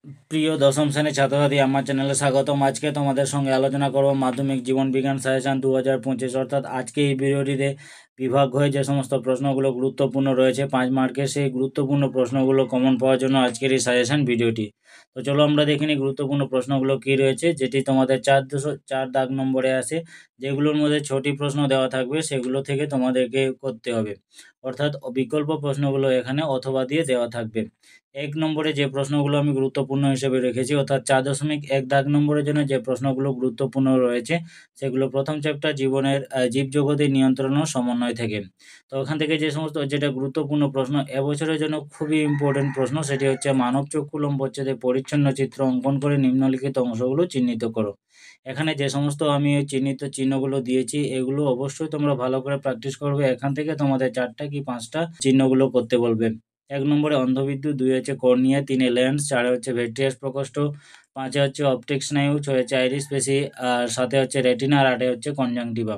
প্রিয় দশম শ্রেণীর ছাত্রছাত্রী, আমার চ্যানেলে স্বাগতম। আজকে তোমাদের সঙ্গে আলোচনা করব মাধ্যমিক জীবন বিজ্ঞান সাজেশন 2025। অর্থাৎ আজকে এই ভিডিওটিতে বিভাগ হয়ে যে সমস্ত প্রশ্নগুলো গুরুত্বপূর্ণ রয়েছে 5 মার্কের, সেই গুরুত্বপূর্ণ প্রশ্নগুলো কমন পাওয়ার জন্য আজকের এই সাজেশন ভিডিওটি। তো চলো আমরা দেখে নিই গুরুত্বপূর্ণ প্রশ্নগুলো কী রয়েছে, যেটি তোমাদের 4 দাগ নম্বরে আসে। যেগুলোর মধ্যে 6টি প্রশ্ন দেওয়া থাকবে, সেগুলো থেকে তোমাদেরকে করতে হবে। অর্থাৎ বিকল্প প্রশ্নগুলো এখানে অথবা দিয়ে দেওয়া থাকবে। 1 নম্বরে যে প্রশ্নগুলো আমি গুরুত্বপূর্ণ হিসেবে রেখেছি, অর্থাৎ 4.1 দাগ নম্বরের জন্য যে প্রশ্নগুলো গুরুত্বপূর্ণ রয়েছে, সেগুলো প্রথম চ্যাপ্টার জীবনের জীবজগতের নিয়ন্ত্রণ ও সমন্বয় থেকে। তো ওখান থেকে যে সমস্ত যেটা গুরুত্বপূর্ণ প্রশ্ন এবছরের জন্য খুবই ইম্পর্টেন্ট প্রশ্ন, সেটি হচ্ছে মানব চক্ষু লম্বচ্ছেদে পরিচ্ছন্ন চিত্র অঙ্কন করে নিম্নলিখিত অংশগুলো চিহ্নিত করো। এখানে যে সমস্ত আমি চিহ্নিত চিহ্নগুলো দিয়েছি, এগুলো অবশ্যই তোমরা ভালো করে প্র্যাকটিস করবে। এখান থেকে তোমাদের 4টা কি 5টা চিহ্নগুলো করতে বলবে। 1 নম্বরে অন্ধবিদ্যুৎ, 2 হচ্ছে কর্নিয়া, 3 লেন্স, 4 হচ্ছে ভিট্রিয়াস প্রকোষ্ঠ, 5 হচ্ছে অপটিক স্নায়ু, 6 হচ্ছে আইরিস পেশি, আর 7 হচ্ছে রেটিনা, আর 8 হচ্ছে কনজাংটিভা।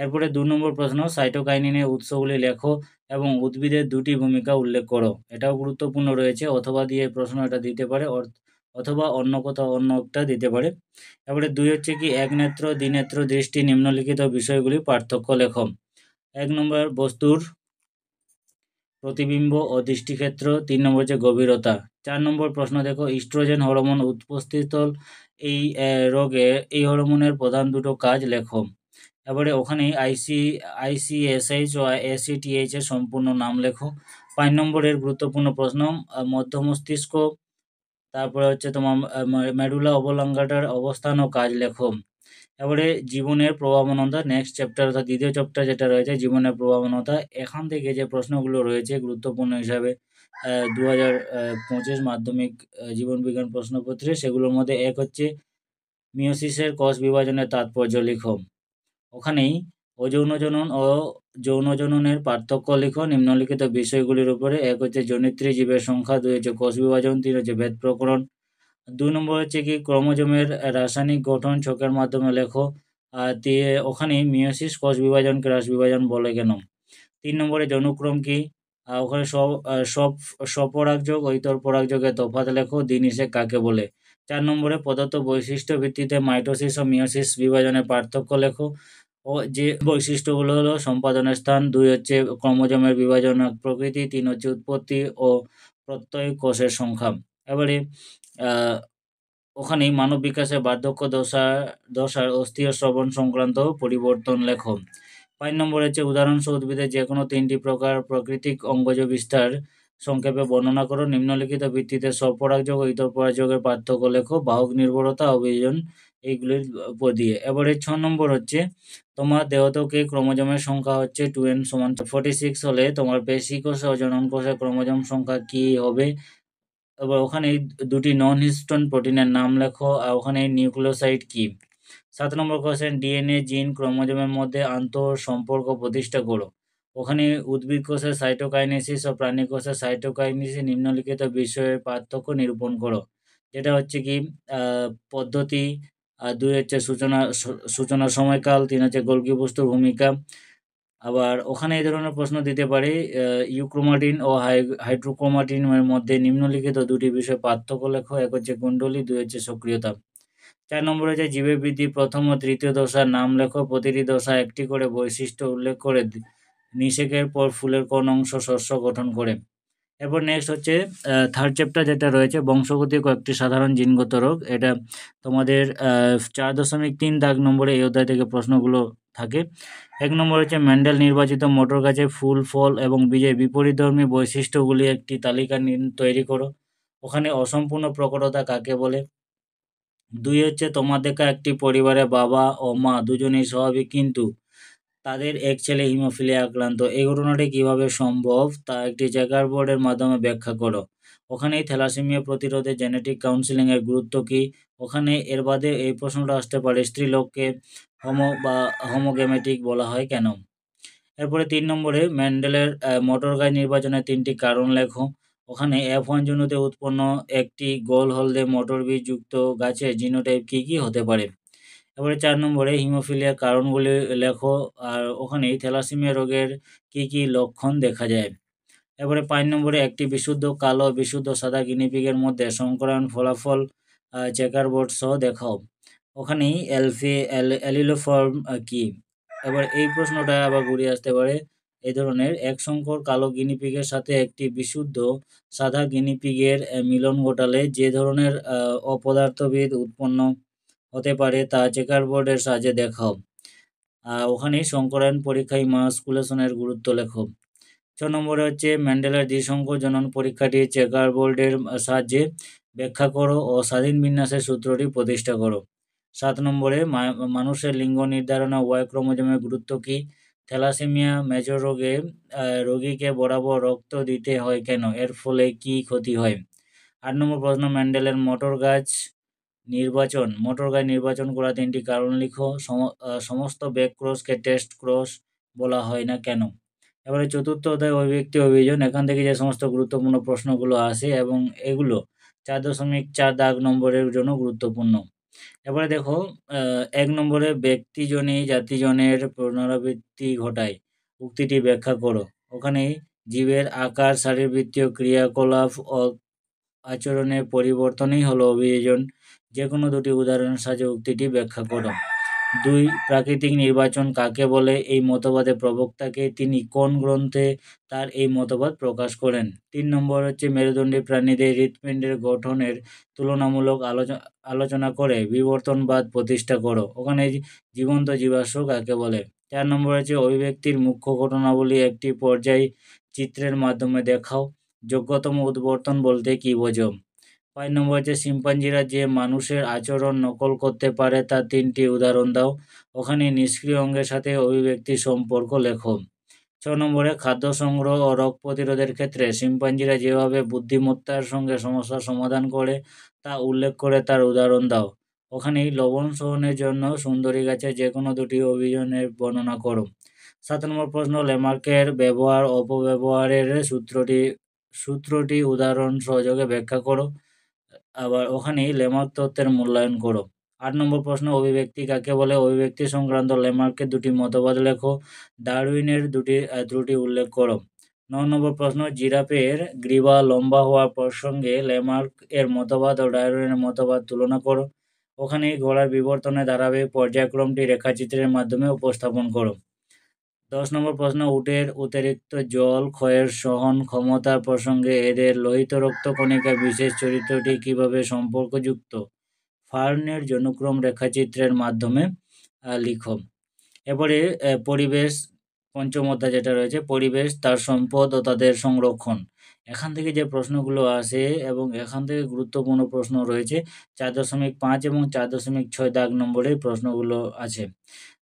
এরপরে 2 নম্বর প্রশ্ন, সাইটোকাইনিনের উৎসগুলি লেখো এবং উদ্ভিদের 2টি ভূমিকা উল্লেখ করো। এটাও গুরুত্বপূর্ণ রয়েছে, অথবা দিয়ে প্রশ্ন এটা দিতে পারে, অথবা অন্য কোথাও অন্য একটা দিতে পারে। এবারে 2 হচ্ছে কি একনেত্র, দ্বিনেত্র দৃষ্টি নিম্নলিখিত বিষয়গুলি পার্থক্য লেখো। 1 নম্বর বস্তুর প্রতিবিম্ব ও দৃষ্টিক্ষেত্র, 3 নম্বর হচ্ছে গভীরতা। 4 নম্বর প্রশ্ন দেখো, ইস্ট্রোজেন হরমোন উপস্থিত এই রোগে এই হরমোনের প্রধান দুটো কাজ লেখো। এবারে ওখানেই আইসিএসএইচ ও এসিটিএইচ এর সম্পূর্ণ নাম লেখো। 5 নম্বরের গুরুত্বপূর্ণ প্রশ্ন, মধ্য মস্তিষ্ক, তারপরে হচ্ছে তোমার মেডুলা অবলঙ্গাটার অবস্থান ও কাজ লেখো। এবারে জীবনের প্রভাবনতা, নেক্সট চ্যাপ্টার অর্থাৎ দ্বিতীয় চ্যাপ্টার যেটা রয়েছে জীবনের প্রভাবনতা, এখান থেকে যে প্রশ্নগুলো রয়েছে গুরুত্বপূর্ণ হিসাবে 2025 মাধ্যমিক জীবন বিজ্ঞান প্রশ্নপত্রে, সেগুলোর মধ্যে 1 হচ্ছে মিয়োসিসের কোষ বিভাজনের তাৎপর্য লিখো। ওখানেই অযৌন জনন ও যৌন জননের পার্থক্য লিখো নিম্নলিখিত বিষয়গুলির উপরে। 1 হচ্ছে জনিত্রী জীবের সংখ্যা, 2 হচ্ছে কোষ বিভাজন, 3 হচ্ছে ভেদ প্রকরণ। 2 নম্বর হচ্ছে কি ক্রোমোজোমের রাসায়নিক গঠন ছকের মাধ্যমে লেখো। আর ওখানেই মিয়োসিস কোষ বিভাজনকে হ্রাস বিভাজন বলে কেন। 3 নম্বরে যৌনক্রম কি, ওখানে স্বপরাগযোগ ও ইতর পরাগযোগের তফাৎ লেখো। দ্বিনিষেক কাকে বলে। 4 নম্বরে প্রদত্ত বৈশিষ্ট্য ভিত্তিতে মাইটোসিস ও মিয়োসিস বিভাজনের পার্থক্য লেখো। ও যে বৈশিষ্ট্যগুলো হলো সম্পাদনের স্থান, 2 হচ্ছে ক্রোমোজোমের বিভাজন প্রকৃতি, 3 হচ্ছে উৎপত্তি ও প্রত্যয় কোষের সংখ্যা। এবারে ওখানেই মানব বিকাশে বার্ধক্য দশার অস্থি ও শ্রবণ সংক্রান্ত পরিবর্তন লেখো। 5 নম্বর হচ্ছে উদাহরণসহ উদ্ভিদের যেকোনো 3টি প্রকার প্রাকৃতিক অঙ্গজ বিস্তার সংক্ষেপে বর্ণনা করো। নিম্নলিখিত ভিত্তিতে স্বপরাগযোগ ও ইতর পরাগযোগের পার্থক্য লেখো। বাহক নির্ভরতা, অভিযোজন, এইগুলির উপর দিয়ে। এবারে 6 নম্বর হচ্ছে তোমার দেহতকে ক্রোমোজোমের সংখ্যা হচ্ছে 2n সমান 46 হলে তোমার পেশি কোষে ও জনন কোষে ক্রোমোজোম সংখ্যা কি হবে। এবার ওখানে 2টি নন হিস্টোন প্রোটিনের নাম লেখো, আর ওখানে নিউক্লিওসাইড কি। 7 নম্বর কোয়েশ্চেন, ডিএনএ জিন ক্রোমোজোমের মধ্যে আন্তঃসম্পর্ক প্রতিষ্ঠা করো। ওখানে উদ্ভিদ কোষের সাইটোকাইনেসিস ও প্রাণী কোষের সাইটোকাইনেসিস নিম্নলিখিত বিষয়ের পার্থক্য নিরূপণ করো। যেটা হচ্ছে কি পদ্ধতি, 2 হচ্ছে সূচনার সময়কাল, 3 হচ্ছে গোলজি বস্তুর ভূমিকা। আবার ওখানে এই ধরনের প্রশ্ন দিতে পারে, ইউক্রোমাটিন ও হাইড্রোক্রোমাটিনের মধ্যে নিম্নলিখিত 2টি বিষয় পার্থক্য লেখো। 1 হচ্ছে কুণ্ডলী, 2 হচ্ছে সক্রিয়তা। 4 নম্বরে হচ্ছে জীবের বৃদ্ধি প্রথম ও তৃতীয় দশার নাম লেখো। প্রতিটি দশা একটি করে বৈশিষ্ট্য উল্লেখ করে নিষেকের পর ফুলের কোন অংশ শস্য গঠন করে। এরপর নেক্সট হচ্ছে 3rd চ্যাপ্টার যেটা রয়েছে বংশগতির কয়েকটি সাধারণ জিনগত রোগ। এটা তোমাদের 4.3 দাগ নম্বরে এই অধ্যায় থেকে প্রশ্নগুলো থাকে। 1 নম্বর হচ্ছে মেন্ডেল নির্বাচিত মোটর গাছের ফুল, ফল এবং বীজের বিপরীতধর্মী বৈশিষ্ট্যগুলি একটি তালিকা তৈরি করো। ওখানে অসম্পূর্ণ প্রকটতা কাকে বলে। 2 হচ্ছে তোমার দেখা একটি পরিবারে বাবা ও মা দুজনেই স্বাভাবিক, কিন্তু তাদের এক ছেলে হিমোফিলিয়া আক্রান্ত। এই ঘটনাটি কিভাবে সম্ভব তা একটি চেকারবোর্ডের মাধ্যমে ব্যাখ্যা করো। ওখানেই থ্যালাসেমিয়া প্রতিরোধে জেনেটিক কাউন্সিলিং এর গুরুত্ব কি। ওখানে এর বাদে এই প্রশ্নটা আসতে পারে, স্ত্রীলোককে হোমোগেমেটিক বলা হয় কেন। এরপরে 3 নম্বরে মেন্ডেলের মোটর গাছ নির্বাচনের 3টি কারণ লেখো। ওখানে F1 জন্তুতে উৎপন্ন একটি গোল হলদে মোটর বীজ যুক্ত গাছের জিনোটাইপ কি কি হতে পারে। এবারে 4 নম্বরে হিমোফিলিয়ার কারণগুলি লেখো, আর ওখানেই থ্যালাসেমিয়া রোগের কি কি লক্ষণ দেখা যায়। এবারে 5 নম্বরে একটি বিশুদ্ধ কালো বিশুদ্ধ সাদা গিনিপিগের মধ্যে সংকরায়ন ফলাফল চেকার বোর্ড সহ দেখাও। ওখানেই অ্যালিলোফর্ম কি? এবার এই প্রশ্নটা আবার ঘুরে আসতে পারে এই ধরনের, এক সংকর কালো গিনিপিগের সাথে একটি বিশুদ্ধ সাদা গিনিপিগের মিলন ঘটালে যে ধরনের অপদার্থবিদ উৎপন্ন হতে পারে তা চেকার বোর্ডের সাহায্যে দেখাও। ওখানেই সংকরায়ন পরীক্ষায় মাস্কুলেশনের গুরুত্ব লেখো। 6 নম্বরে হচ্ছে মেন্ডেলের দ্বিসংকর পরীক্ষাটি চেকার বোর্ডের সাহায্যে ব্যাখ্যা করো ও স্বাধীন বিন্যাসের সূত্রটি প্রতিষ্ঠা করো। 7 নম্বরে মানুষের লিঙ্গ নির্ধারণে ওয়াই ক্রোমোজোমের গুরুত্ব কী? থ্যালাসেমিয়া মেজর রোগে রোগীকে বরাবর রক্ত দিতে হয় কেন? এর ফলে কী ক্ষতি হয়? 8 নম্বর প্রশ্ন, মেন্ডেলের মটর গাছ নির্বাচন করা 3টি কারণ লিখো। সমস্ত ব্যাক ক্রসকে টেস্ট ক্রস বলা হয় না কেন? এবারে চতুর্থ অধ্যায় অভিব্যক্তি অভিযোজন, এখান থেকে যে সমস্ত গুরুত্বপূর্ণ প্রশ্নগুলো আসে এবং এগুলো 4.4 দাগ নম্বরের জন্য গুরুত্বপূর্ণ। এবারে দেখো 1 নম্বরে ব্যক্তিজনই জাতিজনের পুনরাবৃত্তি ঘটায়, উক্তিটি ব্যাখ্যা করো। ওখানে জীবের আকার, শারীরবৃত্তীয় ক্রিয়াকলাপ ও আচরণের পরিবর্তনই হলো অভিযোজন। যে কোনো দুটি উদাহরণের সাহায্যে উক্তিটি ব্যাখ্যা করো। 2 প্রাকৃতিক নির্বাচন কাকে বলে? এই মতবাদের প্রবক্তাকে। তিনি কোন গ্রন্থে তার এই মতবাদ প্রকাশ করেন? 3 নম্বর হচ্ছে মেরুদণ্ডী প্রাণীদের হৃৎপিণ্ডের গঠনের তুলনামূলক আলোচনা করে বিবর্তনবাদ প্রতিষ্ঠা করো। ওখানে জীবন্ত জীবাশ্ম কাকে বলে? 4 নম্বর হচ্ছে অভিব্যক্তির মুখ্য ঘটনাবলী একটি পর্যায় চিত্রের মাধ্যমে দেখাও। যোগ্যতম উদ্বর্তন বলতে কী বোঝো? 5 নম্বর হচ্ছে শিম্পাঞ্জিরা যে মানুষের আচরণ নকল করতে পারে তার 3টি উদাহরণ দাও। ওখানে নিষ্ক্রিয় অঙ্গের সাথে অভিব্যক্তির সম্পর্ক লেখো। 6 নম্বরে খাদ্য সংগ্রহ ও রোগ প্রতিরোধের ক্ষেত্রে শিম্পাঞ্জিরা যেভাবে বুদ্ধিমত্তার সঙ্গে সমস্যার সমাধান করে তা উল্লেখ করে তার উদাহরণ দাও। ওখানেই লবণ শোষণের জন্য সুন্দরী গাছের যে কোনো দুটি অভিযানের বর্ণনা করো। 7 নম্বর প্রশ্ন, লেমার্কের ব্যবহার অপব্যবহারের সূত্রটি উদাহরণ সহযোগে ব্যাখ্যা করো। আবার ওখানেই লেমার্ক তত্ত্বের মূল্যায়ন করো। 8 নম্বর প্রশ্ন, অভিব্যক্তি কাকে বলে? অভিব্যক্তি সংক্রান্ত লেমার্কের দুটি মতবাদ লেখো। ডারউইনের দুটি ত্রুটি উল্লেখ করো। 9 নম্বর প্রশ্ন, জিরাফের গ্রীবা লম্বা হওয়ার প্রসঙ্গে লেমার্ক এর মতবাদ ও ডারউইনের মতবাদ তুলনা করো। ওখানেই ঘোড়ার বিবর্তনের ধারাবাহিক পর্যায়ক্রমটি রেখাচিত্রের মাধ্যমে উপস্থাপন করো। 10 নম্বর প্রশ্ন, উটের অতিরিক্ত জল ক্ষয়ের সহন ক্ষমতার প্রসঙ্গে এদের লোহিত রক্তকণিকার বিশেষ চরিত্রটি কিভাবে সম্পর্কযুক্ত? ফার্নের জনুক্রম রেখাচিত্রের মাধ্যমে লিখো। এরপরে পরিবেশ, পঞ্চম অধ্যায় যেটা রয়েছে, পরিবেশ, তার সম্পদ ও তাদের সংরক্ষণ। এখান থেকে যে প্রশ্নগুলো আসে এবং এখান থেকে গুরুত্বপূর্ণ প্রশ্ন রয়েছে 4.5 এবং 4.6 দাগ নম্বরে প্রশ্নগুলো আছে।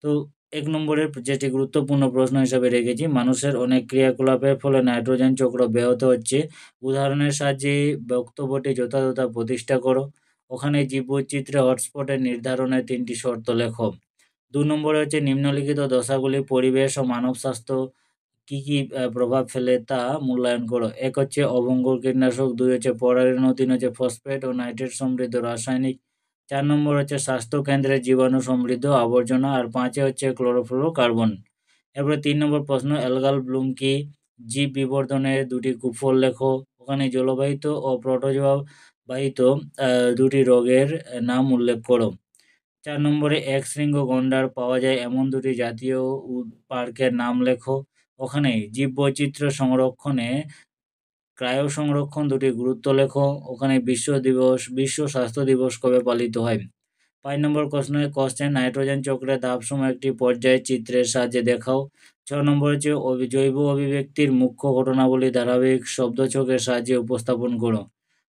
তো 1 নম্বরের যেটি গুরুত্বপূর্ণ প্রশ্ন হিসাবে রেখেছি, মানুষের অনেক ক্রিয়াকলাপের ফলে নাইট্রোজেন চক্র ব্যাহত হচ্ছে। উদাহরণের সাহায্যে বক্তব্যটি যথাযথ প্রতিষ্ঠা করো। ওখানে জীববৈচিত্র্য হটস্পটের নির্ধারণের 3টি শর্ত লেখো। 2 নম্বরে হচ্ছে নিম্নলিখিত দশাগুলি পরিবেশ ও মানব স্বাস্থ্য কি প্রভাব ফেলে তা মূল্যায়ন করো। 1 হচ্ছে অভঙ্গুর কীটনাশক, 2 হচ্ছে পরাগরেণু, 3 হচ্ছে ফসফেট ও নাইট্রেট সমৃদ্ধ রাসায়নিক, 4 নম্বর হচ্ছে স্বাস্থ্যকেন্দ্রের জীবাণু সমৃদ্ধ আবর্জনা, আর 5 হচ্ছে ক্লোরোফ্লোরোকার্বন। এরপরে 3 নম্বর প্রশ্ন, অ্যালগাল ব্লুম কি? জীব বিবর্ধনের দুটি কুফল লেখো। ওখানে জলবাহিত ও প্রোটোজোয়া বাহিত দুটি রোগের নাম উল্লেখ করো। 4 নম্বরে এক শৃঙ্গ গন্ডার পাওয়া যায় এমন দুটি জাতীয় পার্কের নাম লেখো। ওখানে জীববৈচিত্র্য সংরক্ষণে ক্রায়ো সংরক্ষণ দুটি গুরুত্ব লেখো। ওখানে বিশ্ব স্বাস্থ্য দিবস কবে পালিত হয়? 5 নম্বর কোশ্চেন, নাইট্রোজেন চক্রের ধাপসমূহ একটি পর্যায় চিত্রের সাহায্যে দেখাও। 6 নম্বর হচ্ছে জৈব অভিব্যক্তির মুখ্য ঘটনাবলী ধারাবাহিক শব্দছকের সাহায্যে উপস্থাপন করো।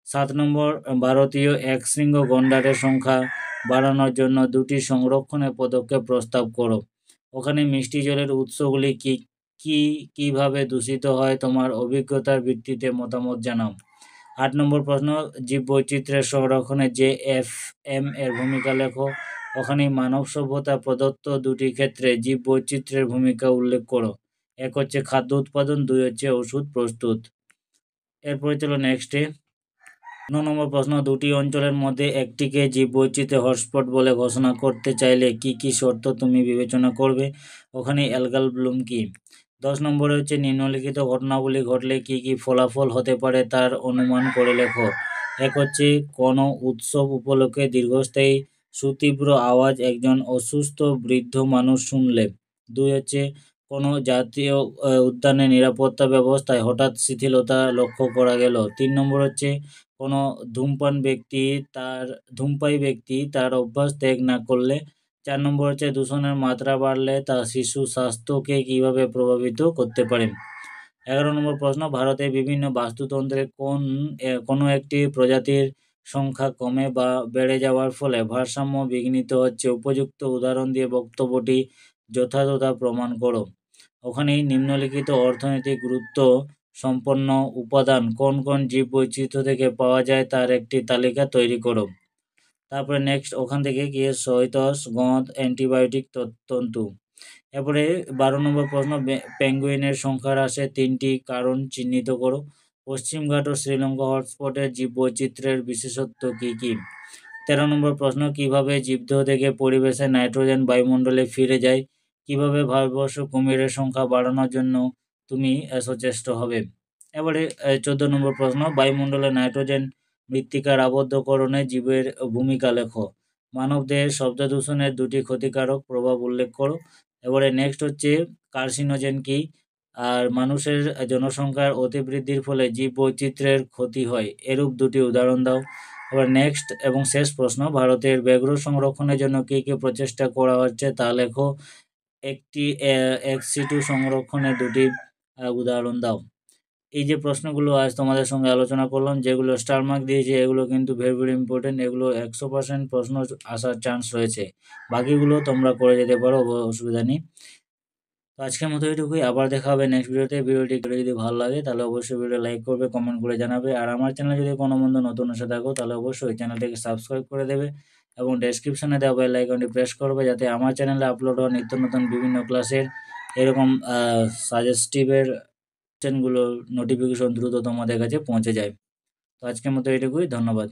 7 নম্বর, ভারতীয় একশৃঙ্গ গন্ডারের সংখ্যা বাড়ানোর জন্য দুটি সংরক্ষণের পদক্ষেপ প্রস্তাব করো। ওখানে মিষ্টি জলের উৎসগুলি কিভাবে দূষিত হয় তোমার অভিজ্ঞতার ভিত্তিতে মতামত জানাও। 8 নম্বর প্রশ্ন, জীববৈচিত্র্যের সংরক্ষণে JFM এর ভূমিকা লেখো। ওখানে মানব সভ্যতা প্রদত্ত দুটি ক্ষেত্রে জীববৈচিত্র্যের ভূমিকা উল্লেখ করো। 1 হচ্ছে খাদ্য উৎপাদন, 2 হচ্ছে ওষুধ প্রস্তুত। এরপরে চলো নেক্সটে। 9 নম্বর প্রশ্ন, দুটি অঞ্চলের মধ্যে একটিকে জীববৈচিত্র্য হটস্পট বলে ঘোষণা করতে চাইলে কি শর্ত তুমি বিবেচনা করবে? ওখানে অ্যালগাল ব্লুম কি? 10 নম্বরে হচ্ছে নিম্নলিখিত ঘটনাবলী ঘটলে কি কি ফলাফল হতে পারে তার অনুমান করে লেখো। এক হচ্ছে কোনো উৎসব উপলক্ষে দীর্ঘস্থায়ী সুতীব্র আওয়াজ একজন অসুস্থ বৃদ্ধ মানুষ শুনলে। 2 হচ্ছে কোনো জাতীয় উদ্যানে নিরাপত্তা ব্যবস্থায় হঠাৎ শিথিলতা লক্ষ্য করা গেল। 3 নম্বর হচ্ছে কোনো ধূমপায়ী ব্যক্তি তার অভ্যাস ত্যাগ না করলে। 4 নম্বর হচ্ছে দূষণের মাত্রা বাড়লে তা শিশু স্বাস্থ্যকে কিভাবে প্রভাবিত করতে পারে। 11 নম্বর প্রশ্ন, ভারতের বিভিন্ন বাস্তুতন্ত্রে কোনো একটি প্রজাতির সংখ্যা কমে বা বেড়ে যাওয়ার ফলে ভারসাম্য বিঘ্নিত হচ্ছে। উপযুক্ত উদাহরণ দিয়ে বক্তব্যটি যথাযথ প্রমাণ করো। ওখানেই নিম্নলিখিত অর্থনৈতিক গুরুত্ব সম্পন্ন উপাদান কোন কোন জীববৈচিত্র্য থেকে পাওয়া যায় তার একটি তালিকা তৈরি করো। তারপরে নেক্সট ওখান থেকে গিয়ে শৈতস, গঁদ, অ্যান্টিবায়োটিক তন্তু। এরপরে 12 নম্বর প্রশ্ন, পেঙ্গুইনের সংখ্যা হ্রাসে 3টি কারণ চিহ্নিত করো। পশ্চিম ঘাট ও শ্রীলঙ্কা হটস্পটের জীববৈচিত্র্যের বিশেষত্ব কী কী? 13 নম্বর প্রশ্ন, কিভাবে জীবদেহ থেকে পরিবেশে নাইট্রোজেন বায়ুমণ্ডলে ফিরে যায়? কিভাবে ভারতবর্ষ কুমিরের সংখ্যা বাড়ানোর জন্য তুমি সচেষ্ট হবে? এবারে 14 নম্বর প্রশ্ন, বায়ুমণ্ডলে নাইট্রোজেন মৃত্তিকার আবদ্ধকরণে জীবের ভূমিকা লেখো। মানবদেহের শব্দ দূষণের 2টি ক্ষতিকারক প্রভাব উল্লেখ করো। এবারে নেক্সট হচ্ছে কার্সিনোজেন কি? আর মানুষের জনসংখ্যার অতিবৃদ্ধির ফলে জীববৈচিত্র্যের ক্ষতি হয়, এরূপ 2টি উদাহরণ দাও। এবার নেক্সট এবং শেষ প্রশ্ন, ভারতের ব্যাঘ্র সংরক্ষণের জন্য কী কী প্রচেষ্টা করা হচ্ছে তা লেখো। একটি এক্স সিটু সংরক্ষণের 2টি উদাহরণ দাও। এই যে প্রশ্নগুলো আজ তোমাদের সঙ্গে আলোচনা করলাম, যেগুলো স্টার মার্ক দিয়েছি, এগুলো কিন্তু ভেরি ভেরি ইম্পর্টেন্ট। এগুলো 100% প্রশ্ন আসার চান্স রয়েছে। বাকিগুলো তোমরা করে যেতে পারো, অসুবিধা নেই। তো আজকের মতো এটুকুই। আবার দেখা হবে নেক্সট ভিডিওতে। ভিডিওটি যদি ভালো লাগে তাহলে অবশ্যই ভিডিও লাইক করবে, কমেন্ট করে জানাবে। আর আমার চ্যানেলে যদি কোনো বন্ধু নতুন এসে থাকো তাহলে অবশ্যই চ্যানেলটিকে সাবস্ক্রাইব করে দেবে এবং ডেসক্রিপশনে দেওয়া বেল আইকনটি প্রেস করবে, যাতে আমার চ্যানেলে আপলোড হওয়া নিত্য নতুন বিভিন্ন ক্লাসের এরকম সাজেস্টিভের কোশ্চেনগুলোর নোটিফিকেশন দ্রুত তোমাদের কাছে পৌঁছে যায়। তো আজকের মতো এটুকুই। ধন্যবাদ।